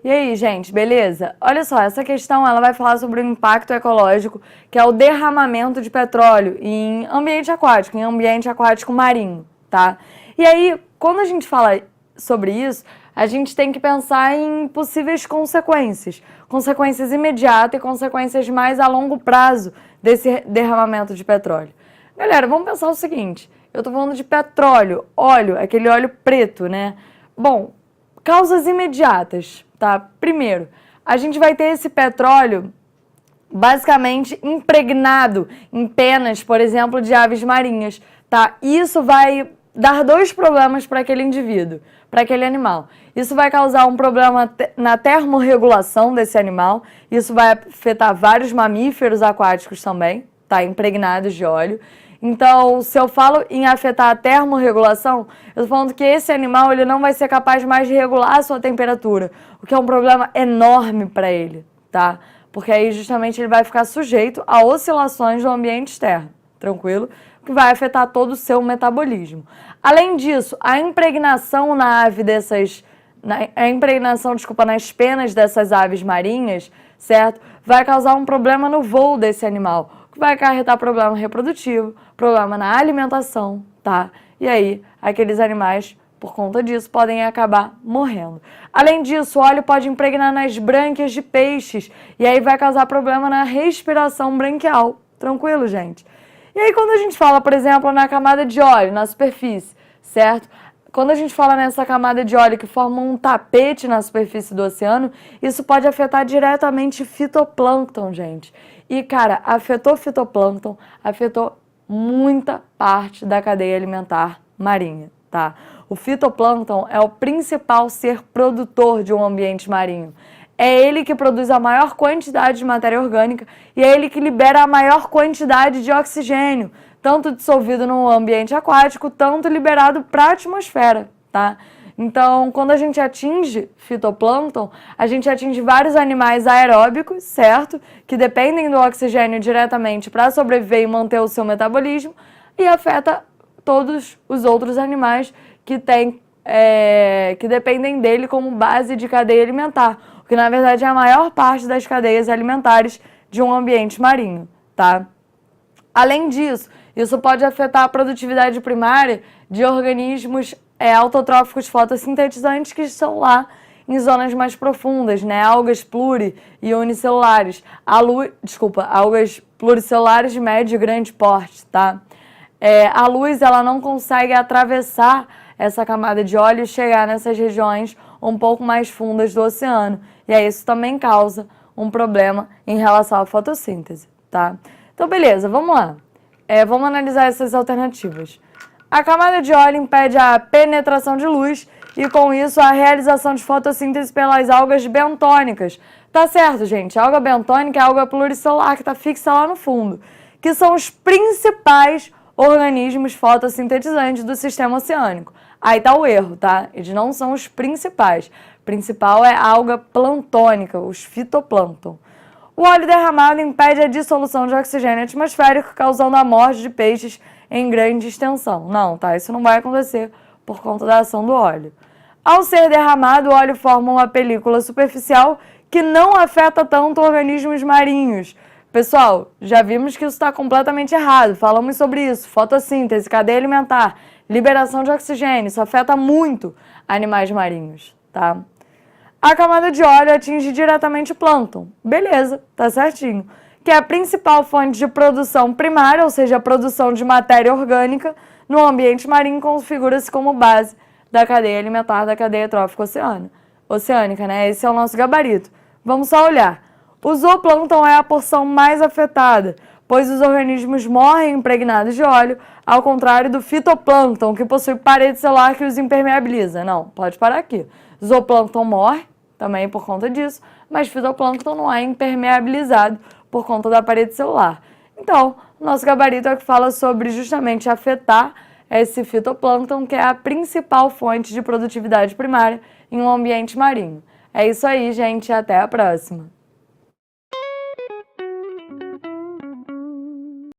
E aí, gente, beleza? Olha só, essa questão ela vai falar sobre o impacto ecológico, que é o derramamento de petróleo em ambiente aquático marinho, tá? E aí, quando a gente fala sobre isso, a gente tem que pensar em possíveis consequências, consequências imediatas e consequências mais a longo prazo desse derramamento de petróleo. Galera, vamos pensar o seguinte, eu tô falando de petróleo, óleo, aquele óleo preto, né? Bom, causas imediatas, tá? Primeiro, a gente vai ter esse petróleo basicamente impregnado em penas, por exemplo, de aves marinhas, tá? Isso vai dar dois problemas para aquele indivíduo, para aquele animal. Isso vai causar um problema na termorregulação desse animal, isso vai afetar vários mamíferos aquáticos também, tá? Impregnados de óleo. Então, se eu falo em afetar a termorregulação, eu estou falando que esse animal ele não vai ser capaz mais de regular a sua temperatura, o que é um problema enorme para ele, tá? Porque aí justamente ele vai ficar sujeito a oscilações do ambiente externo, tranquilo? Que vai afetar todo o seu metabolismo. Além disso, a impregnação nas penas dessas aves marinhas, certo? Vai causar um problema no voo desse animal, que vai acarretar problema reprodutivo, problema na alimentação, tá? E aí, aqueles animais, por conta disso, podem acabar morrendo. Além disso, o óleo pode impregnar nas brânquias de peixes, e aí vai causar problema na respiração branquial. Tranquilo, gente? E aí, quando a gente fala, por exemplo, na camada de óleo, na superfície, certo? Quando a gente fala nessa camada de óleo que forma um tapete na superfície do oceano, isso pode afetar diretamente fitoplâncton, gente. E, cara, afetou fitoplâncton, afetou muita parte da cadeia alimentar marinha, tá? O fitoplâncton é o principal ser produtor de um ambiente marinho. É ele que produz a maior quantidade de matéria orgânica e é ele que libera a maior quantidade de oxigênio, tanto dissolvido no ambiente aquático, tanto liberado para a atmosfera, tá? Então, quando a gente atinge fitoplâncton, a gente atinge vários animais aeróbicos, certo? Que dependem do oxigênio diretamente para sobreviver e manter o seu metabolismo, e afeta todos os outros animais que dependem dele como base de cadeia alimentar, o que na verdade é a maior parte das cadeias alimentares de um ambiente marinho, tá? Além disso, isso pode afetar a produtividade primária de organismos autotróficos fotossintetizantes que estão lá em zonas mais profundas, né? Algas pluri e unicelulares. Algas pluricelulares de médio e grande porte, tá? A luz ela não consegue atravessar essa camada de óleo e chegar nessas regiões um pouco mais fundas do oceano. E aí isso também causa um problema em relação à fotossíntese, tá? Então, beleza, vamos lá. Vamos analisar essas alternativas. A camada de óleo impede a penetração de luz e, com isso, a realização de fotossíntese pelas algas bentônicas. Tá certo, gente? A alga bentônica é a alga pluricelular que está fixa lá no fundo, que são os principais organismos fotossintetizantes do sistema oceânico. Aí tá o erro, tá? Eles não são os principais. O principal é a alga plantônica, os fitoplâncton. O óleo derramado impede a dissolução de oxigênio atmosférico, causando a morte de peixes em grande extensão. Não, tá? Isso não vai acontecer por conta da ação do óleo. Ao ser derramado, o óleo forma uma película superficial que não afeta tanto organismos marinhos. Pessoal, já vimos que isso está completamente errado. Falamos sobre isso. Fotossíntese, cadeia alimentar, liberação de oxigênio. Isso afeta muito animais marinhos, tá? A camada de óleo atinge diretamente o plâncton. Beleza, tá certinho. Que é a principal fonte de produção primária, ou seja, a produção de matéria orgânica no ambiente marinho, configura-se como base da cadeia alimentar da cadeia trófica oceânica, né? Esse é o nosso gabarito. Vamos só olhar. O zooplâncton é a porção mais afetada, pois os organismos morrem impregnados de óleo, ao contrário do fitoplâncton, que possui parede celular que os impermeabiliza. Não, pode parar aqui. Zooplâncton morre, também por conta disso, mas fitoplâncton não é impermeabilizado por conta da parede celular. Então, o nosso gabarito é o que fala sobre justamente afetar esse fitoplâncton, que é a principal fonte de produtividade primária em um ambiente marinho. É isso aí, gente, até a próxima!